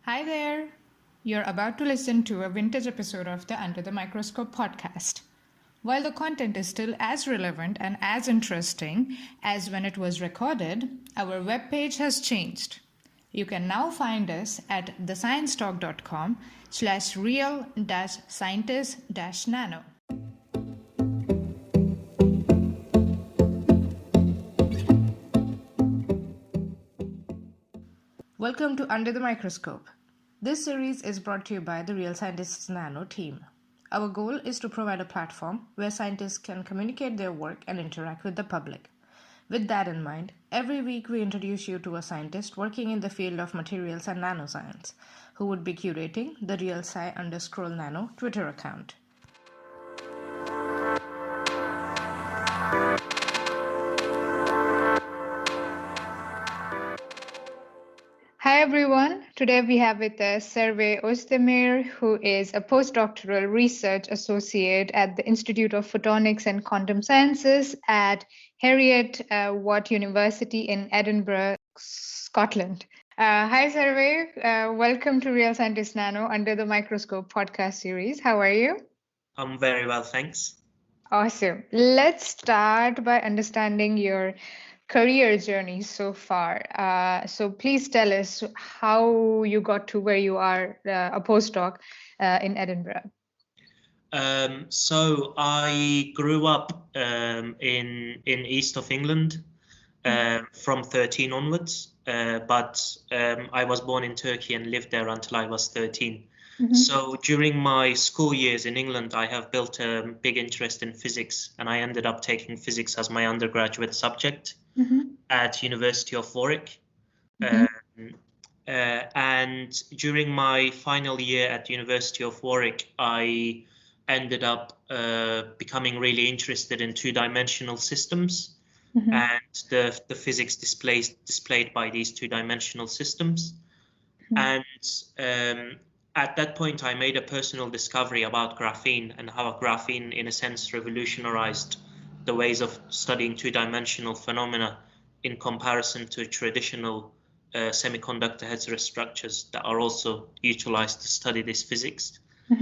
Hi there! You're about to listen to a vintage episode of the Under the Microscope podcast. While the content is still as relevant and as interesting as when it was recorded, our webpage has changed. You can now find us at thesciencetalk.com/real-scientist-nano. Welcome to Under the Microscope. This series is brought to you by the Real Scientists Nano team. Our goal is to provide a platform where scientists can communicate their work and interact with the public. With that in mind, every week we introduce you to a scientist working in the field of materials and nanoscience, who would be curating the RealSci_Nano Twitter account. Hi everyone, today we have with us Servet Ozdemir, who is a postdoctoral research associate at the Institute of Photonics and Quantum Sciences at Heriot-Watt University in Edinburgh, Scotland. Hi Servet, welcome to Real Scientist Nano Under the Microscope podcast series. How are you? I'm very well, thanks. Awesome. Let's start by understanding your career journey so far. So please tell us how you got to where you are, a postdoc in Edinburgh. So I grew up in east of England from 13 onwards, but I was born in Turkey and lived there until I was 13. So during my school years in England, I have built a big interest in physics, and I ended up taking physics as my undergraduate subject at University of Warwick. And during my final year at University of Warwick, I ended up becoming really interested in two-dimensional systems and the physics displayed by these two-dimensional systems. And at that point, I made a personal discovery about graphene and how graphene, in a sense, revolutionized the ways of studying two-dimensional phenomena in comparison to traditional semiconductor heterostructures structures that are also utilized to study this physics. So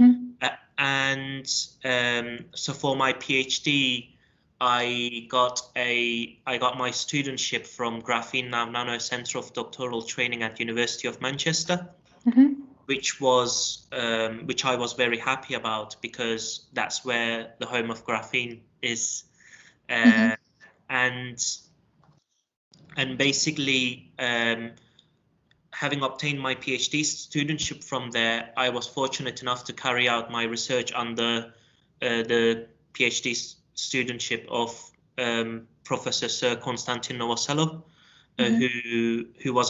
for my PhD, I got my studentship from Graphene Nano Center of Doctoral Training at University of Manchester, which I was very happy about because that's where the home of graphene is. And basically, having obtained my PhD studentship from there, I was fortunate enough to carry out my research under the PhD studentship of Professor Sir Konstantin Novoselov, who was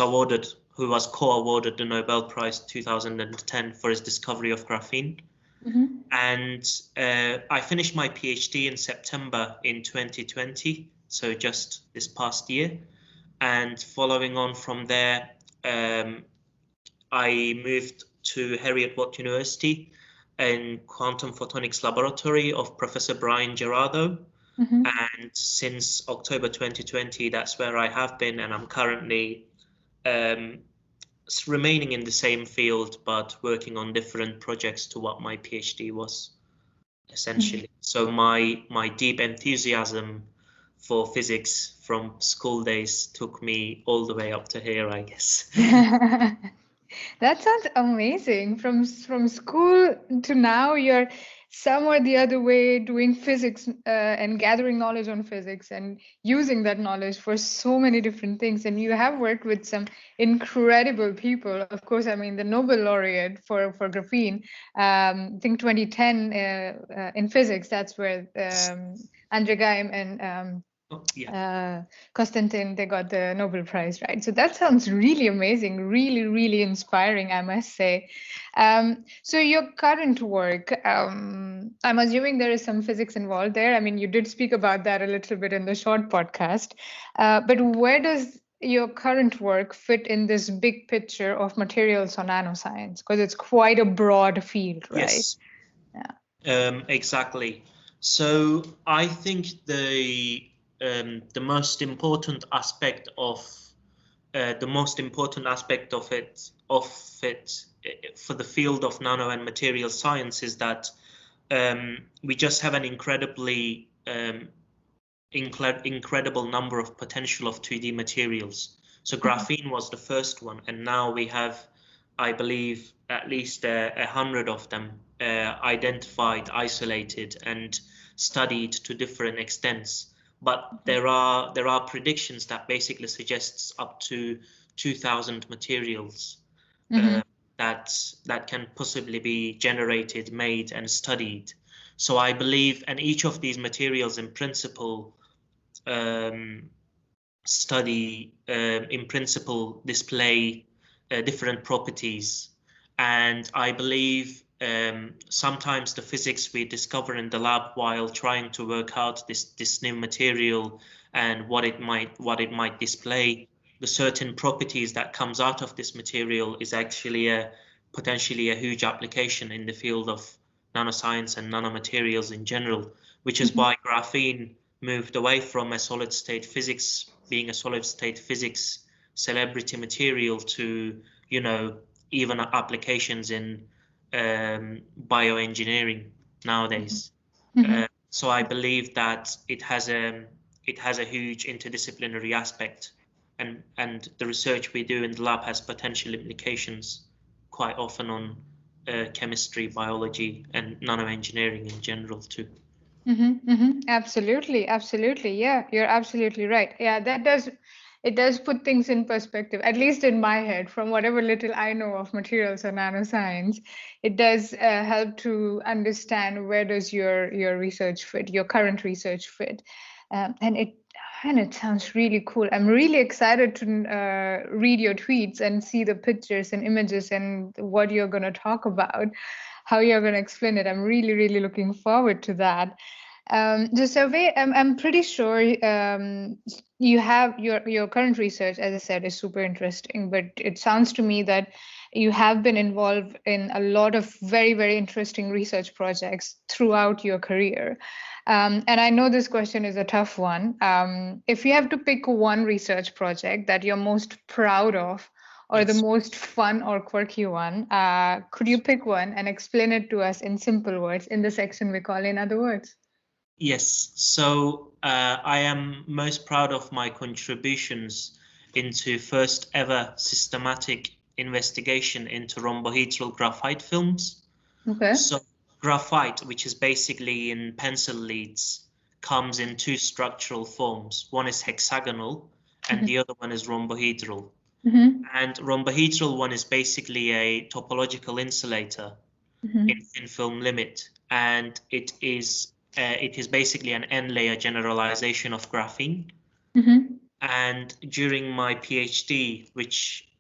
co-awarded the Nobel Prize 2010 for his discovery of graphene. And I finished my PhD in September in 2020, so just this past year. And following on from there, I moved to Heriot-Watt University in Quantum Photonics Laboratory of Professor Brian Gerardo. And since October 2020, that's where I have been, and I'm currently remaining in the same field, but working on different projects to what my PhD was, essentially. So my deep enthusiasm for physics from school days took me all the way up to here, I guess. That sounds amazing. From school to now, you're somewhere the other way doing physics and gathering knowledge on physics and using that knowledge for so many different things. And you have worked with some incredible people. Of course, I mean, the Nobel laureate for graphene, I think 2010 in physics, that's where Andre Geim and Konstantin, they got the Nobel Prize, right? So that sounds really amazing, really, really inspiring, I must say. So your current work, I'm assuming there is some physics involved there. I mean, you did speak about that a little bit in the short podcast, but where does your current work fit in this big picture of materials or nanoscience? Because it's quite a broad field, right? Yes. Exactly. So I think the most important aspect of it of it for the field of nano and material science is that we just have an incredibly incredible number of potential of 2D materials. So graphene was the first one, and now we have, I believe, at least 100 of them identified, isolated, and studied to different extents. But there are predictions that basically suggests up to 2,000 materials that can possibly be generated, made, and studied. So I believe, and each of these materials in principle display different properties. And I believe sometimes the physics we discover in the lab while trying to work out this new material and what it might display, the certain properties that comes out of this material is actually potentially a huge application in the field of nanoscience and nanomaterials in general, which is why graphene moved away from a solid state physics, being a solid state physics celebrity material, to, you know, even applications in bioengineering nowadays. So I believe that it has a huge interdisciplinary aspect, and the research we do in the lab has potential implications quite often on chemistry, biology, and nanoengineering in general too. Absolutely, absolutely. Yeah, you're absolutely right. Yeah, it does put things in perspective, at least in my head, from whatever little I know of materials or nanoscience. It does help to understand where does your research fit, your current research fit. And it sounds really cool. I'm really excited to read your tweets and see the pictures and images and what you're going to talk about, how you're going to explain it. I'm really, really looking forward to that. The survey, I'm pretty sure you have your current research, as I said, is super interesting, but it sounds to me that you have been involved in a lot of very, very interesting research projects throughout your career. And I know this question is a tough one. If you have to pick one research project that you're most proud of, or the most fun or quirky one, could you pick one and explain it to us in simple words in the section we call In Other Words? Yes, so I am most proud of my contributions into first ever systematic investigation into rhombohedral graphite films. Okay. So graphite, which is basically in pencil leads, comes in two structural forms. One is hexagonal and the other one is rhombohedral. And rhombohedral one is basically a topological insulator in thin film limit, and it is basically an n-layer generalization of graphene. And during my PhD,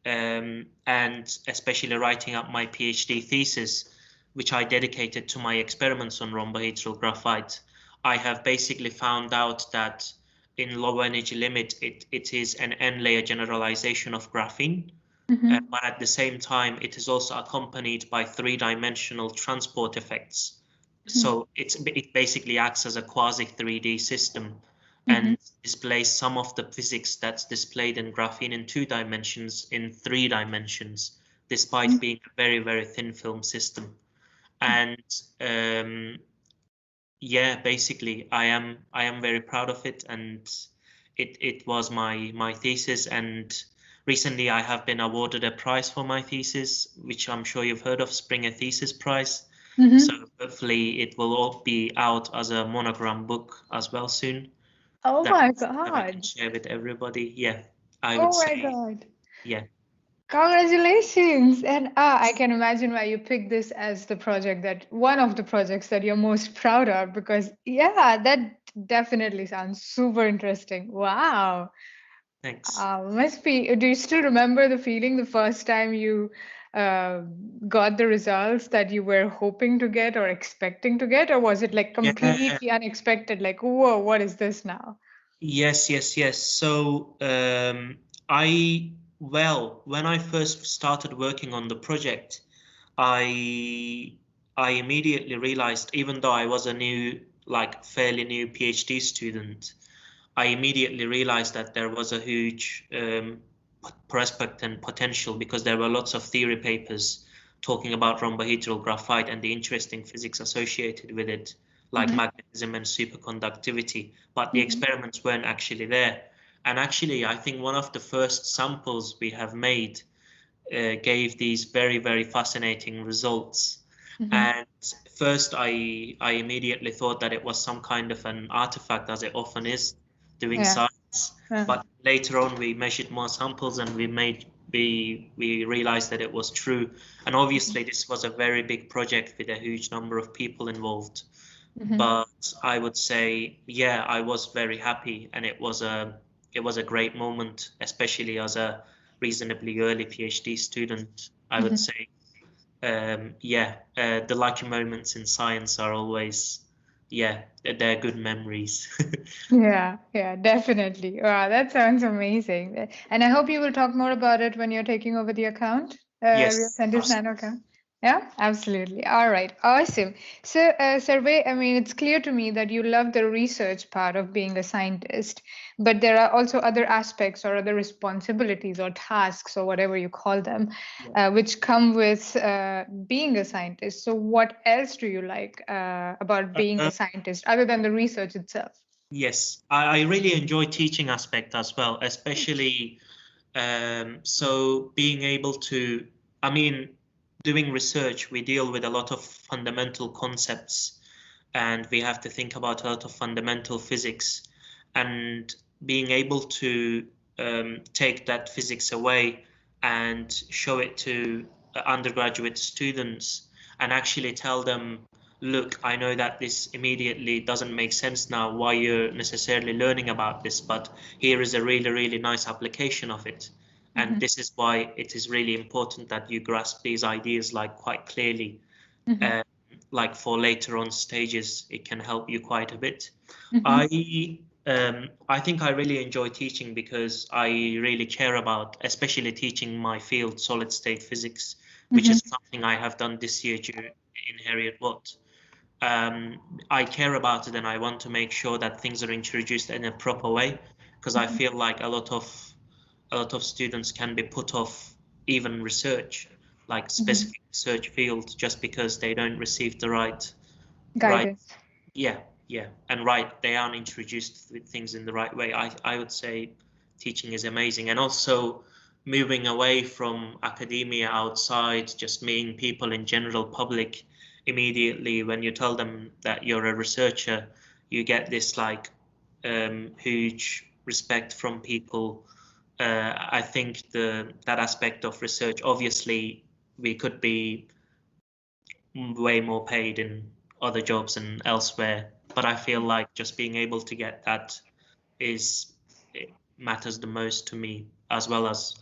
and especially writing up my PhD thesis, which I dedicated to my experiments on rhombohedral graphite, I have basically found out that in low energy limit, it is an n-layer generalization of graphene. But at the same time, it is also accompanied by three-dimensional transport effects. So it basically acts as a quasi 3D system and displays some of the physics that's displayed in graphene in 2 dimensions in 3 dimensions, despite being a very, very thin film system. And yeah, basically, I am very proud of it, and it was my thesis. And recently, I have been awarded a prize for my thesis, which I'm sure you've heard of, Springer Thesis Prize. So hopefully it will all be out as a monogram book as well soon. Oh my God. I can share with everybody. Yeah, I would say. Oh my God. Yeah. Congratulations. And I can imagine why you picked this as the project one of the projects that you're most proud of, because yeah, that definitely sounds super interesting. Wow. Thanks. Must be. Do you still remember the feeling the first time you got the results that you were hoping to get or expecting to get, or was it like completely unexpected? Like, whoa, what is this now? Yes. So when I first started working on the project, I immediately realized, even though I was a fairly new PhD student, I immediately realized that there was a huge prospect and potential, because there were lots of theory papers talking about rhombohedral graphite and the interesting physics associated with it, like magnetism and superconductivity, but the experiments weren't actually there. And actually, I think one of the first samples we have made gave these very, very fascinating results. And first, I immediately thought that it was some kind of an artifact, as it often is doing science. But later on, we measured more samples and we realized that it was true. And obviously, this was a very big project with a huge number of people involved. But I would say, yeah, I was very happy, and it was a great moment, especially as a reasonably early PhD student. I would say, the lucky moments in science are always, they're good memories. Yeah, yeah, definitely. Wow, that sounds amazing. And I hope you will talk more about it when you're taking over the account, Real Yes, Scientist Nano account. Yeah, absolutely. All right, awesome. So, Survey, I mean, it's clear to me that you love the research part of being a scientist, but there are also other aspects or other responsibilities or tasks or whatever you call them, which come with being a scientist. So, what else do you like about being a scientist other than the research itself? yes, I really enjoy teaching aspect as well, especially so being able to, I mean, doing research, we deal with a lot of fundamental concepts, and we have to think about a lot of fundamental physics, and being able to take that physics away and show it to undergraduate students and actually tell them, look, I know that this immediately doesn't make sense now why you're necessarily learning about this, but here is a really, really nice application of it. And this is why it is really important that you grasp these ideas like quite clearly. Like for later on stages, it can help you quite a bit. I think I really enjoy teaching because I really care about, especially teaching my field, solid state physics, which is something I have done this year in Heriot-Watt. I care about it, and I want to make sure that things are introduced in a proper way, because I feel like a lot of students can be put off even research, like specific research field, just because they don't receive the right, Guidance. yeah, and they aren't introduced with things in the right way. I would say teaching is amazing, and also moving away from academia outside, just meeting people in general public. Immediately when you tell them that you're a researcher, you get this like huge respect from people. I think that aspect of research, obviously, we could be way more paid in other jobs and elsewhere, but I feel like just being able to get that it matters the most to me, as well as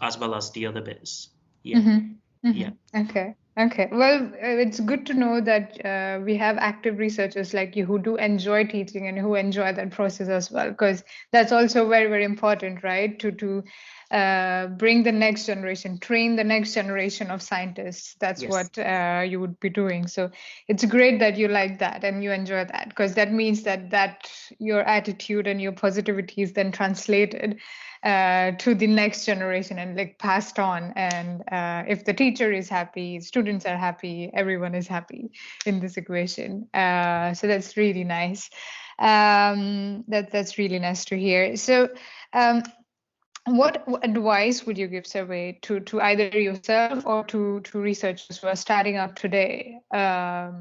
the other bits. Yeah. Okay. Okay. Well, it's good to know that we have active researchers like you who do enjoy teaching and who enjoy that process as well, because that's also very, very important, right? To bring the next generation, train the next generation of scientists. That's Yes. what you would be doing. So it's great that you like that and you enjoy that, because that means that your attitude and your positivity is then translated to the next generation and like passed on. And if the teacher is happy, students are happy, everyone is happy in this equation. So that's really nice. That's really nice to hear. So what advice would you give, Survey, to either yourself or to researchers who are starting out today? I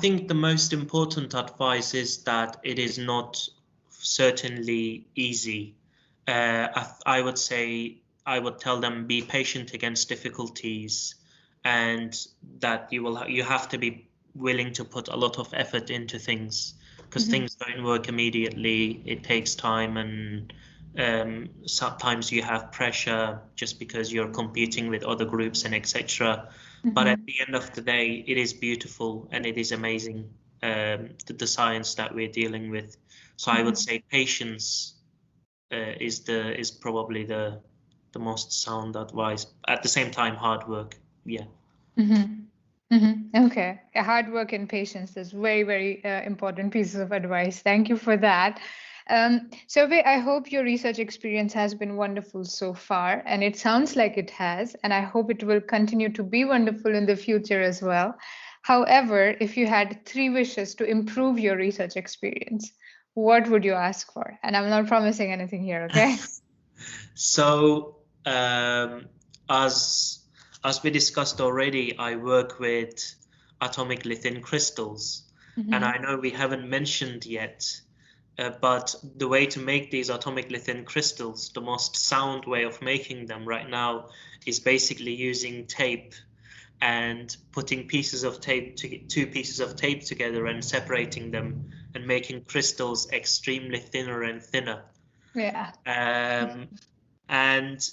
think the most important advice is that it is not certainly easy. I would say I would tell them be patient against difficulties, and that you have to be willing to put a lot of effort into things, because things don't work immediately. It takes time, and sometimes you have pressure just because you're competing with other groups and etc. But at the end of the day, it is beautiful and it is amazing, the science that we're dealing with. So I would say patience is probably the most sound advice. At the same time, hard work. Yeah. Okay, hard work and patience is very, very important pieces of advice. Thank you for that. Survey, I hope your research experience has been wonderful so far, and it sounds like it has, and I hope it will continue to be wonderful in the future as well. However, if you had 3 wishes to improve your research experience, what would you ask for? And I'm not promising anything here, okay? So, as we discussed already, I work with atomically thin crystals, and I know we haven't mentioned yet, but the way to make these atomically thin crystals, the most sound way of making them right now is basically using tape and putting pieces of tape to 2 pieces of tape together and separating them and making crystals extremely thinner and thinner. Yeah. And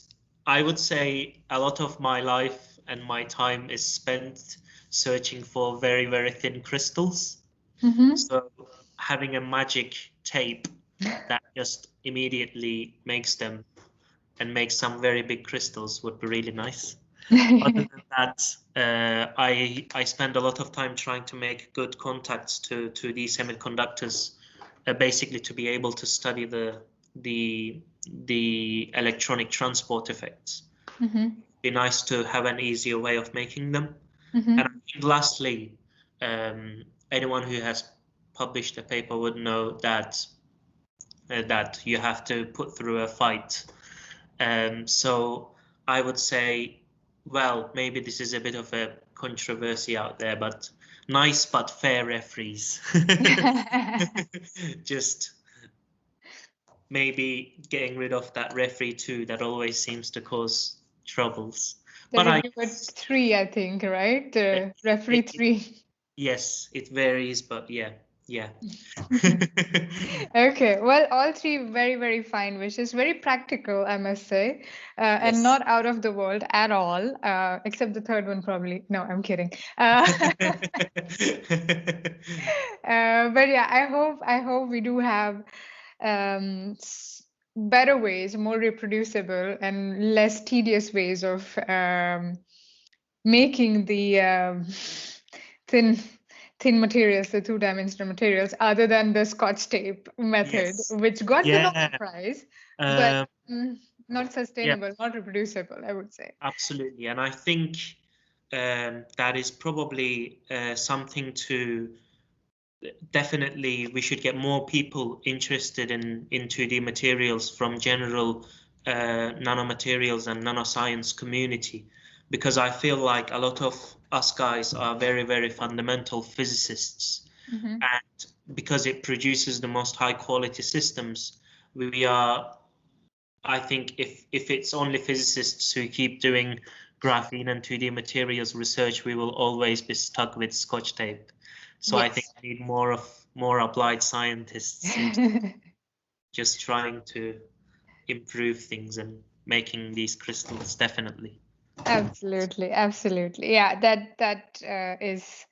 I would say a lot of my life and my time is spent searching for very, very thin crystals. So having a magic tape that just immediately makes them and makes some very big crystals would be really nice. Other than that, I spend a lot of time trying to make good contacts to these semiconductors, basically to be able to study the electronic transport effects. Be nice to have an easier way of making them. And I think lastly, anyone who has published a paper would know that that you have to put through a fight. So I would say, well, maybe this is a bit of a controversy out there, but nice but fair referees. Just maybe getting rid of that referee too, that always seems to cause troubles. But I give it 3, I think, right? The referee 3. Yes, it varies, but yeah. Okay, well, all 3 very, very fine wishes, very practical, I must say, and not out of the world at all, except the third one probably. No, I'm kidding. But yeah, I hope we do have better ways, more reproducible and less tedious ways of making the thin materials, the 2-dimensional materials, other than the Scotch tape method, which got the Nobel Prize, but not sustainable, not reproducible, I would say. Absolutely, and I think that is probably something to definitely we should get more people interested in 2D materials from general nanomaterials and nanoscience community, because I feel like a lot of us guys are very, very fundamental physicists, and because it produces the most high quality systems, we are, I think if it's only physicists who keep doing graphene and 2D materials research, we will always be stuck with Scotch tape. So I think we need more applied scientists just trying to improve things and making these crystals, definitely. Absolutely. Yeah, that is,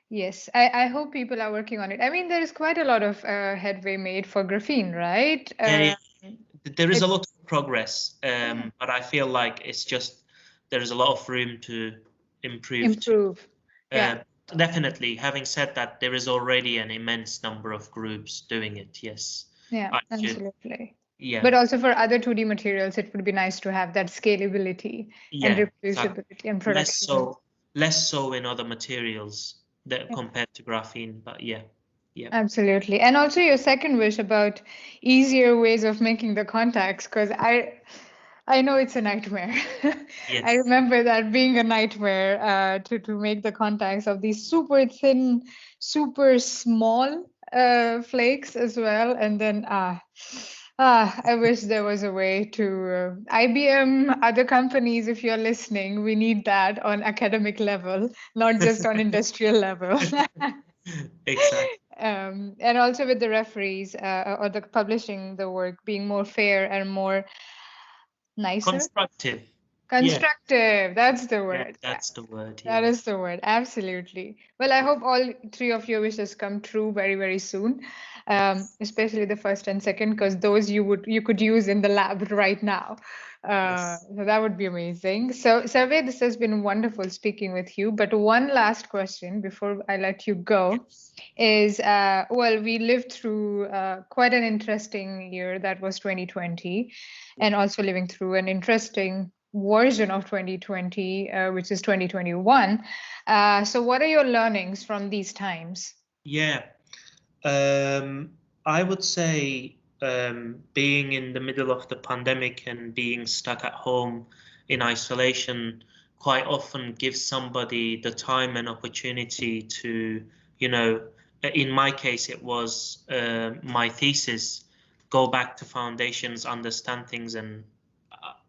yes. I hope people are working on it. I mean, there is quite a lot of headway made for graphene, right? There is a lot of progress, but I feel like it's just there is a lot of room to improve. Yeah. Definitely. Having said that, there is already an immense number of groups doing it. Yes. Yeah, absolutely. Yeah. But also for other 2D materials, it would be nice to have that scalability and reproducibility and production. Less so in other materials that compared to graphene, but yeah. Absolutely. And also your second wish about easier ways of making the contacts, because I know it's a nightmare. Yes. I remember that being a nightmare to make the contacts of these super thin, super small flakes as well. And then I wish there was a way to IBM, other companies, if you're listening, we need that on academic level, not just on industrial level. Exactly. And also with the referees or the publishing the work being more fair and more nicer. Constructive. That's the word. That's the word. That is the word. Absolutely. Well, I hope all 3 of your wishes come true very, very soon. Especially the first and second, because those you could use in the lab right now. Yes. So that would be amazing. So, Servet, this has been wonderful speaking with you. But one last question before I let you go is, well, we lived through quite an interesting year that was 2020, and also living through an interesting version of 2020, which is 2021. So, what are your learnings from these times? Yeah. I would say being in the middle of the pandemic and being stuck at home in isolation quite often gives somebody the time and opportunity to, you know, in my case, it was my thesis, go back to foundations, understand things, and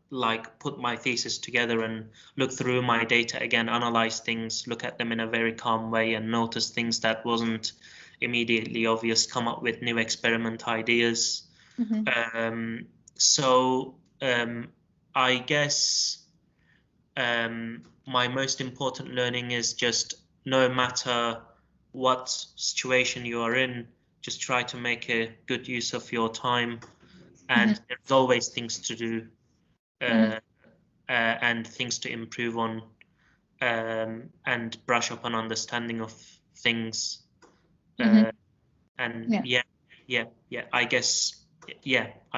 like put my thesis together and look through my data again, analyze things, look at them in a very calm way, and notice things that wasn't immediately obvious, come up with new experiment ideas. So I guess my most important learning is just no matter what situation you are in, just try to make a good use of your time, and there's always things to do and things to improve on, and brush up on understanding of things. And Yeah. I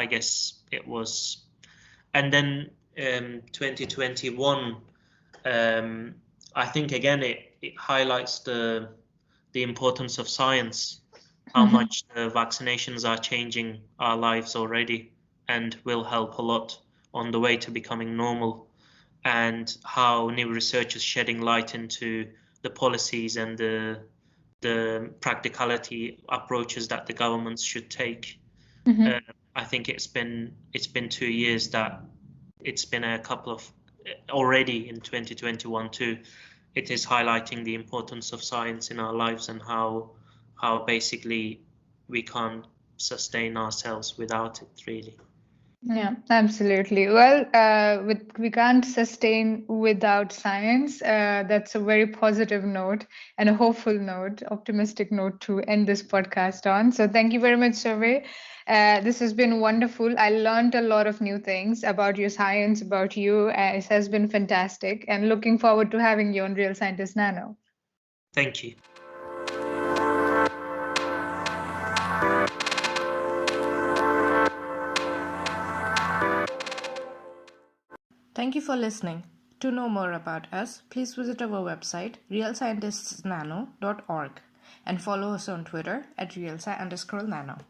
guess, it was. And then 2021, I think again it highlights the importance of science, how much the vaccinations are changing our lives already and will help a lot on the way to becoming normal, and how new research is shedding light into the policies and the practicality approaches that the governments should take. I think it's been 2 years that it's been a couple of already in 2021 too. It is highlighting the importance of science in our lives and how basically we can't sustain ourselves without it really. Yeah, absolutely. Well, we can't sustain without science. That's a very positive note and a hopeful note, optimistic note to end this podcast on. So thank you very much, Survey. This has been wonderful. I learned a lot of new things about your science, about you. It has been fantastic, and looking forward to having you on Real Scientist Nano. Thank you. Thank you for listening. To know more about us, please visit our website realscientistsnano.org and follow us on Twitter at realsci_nano.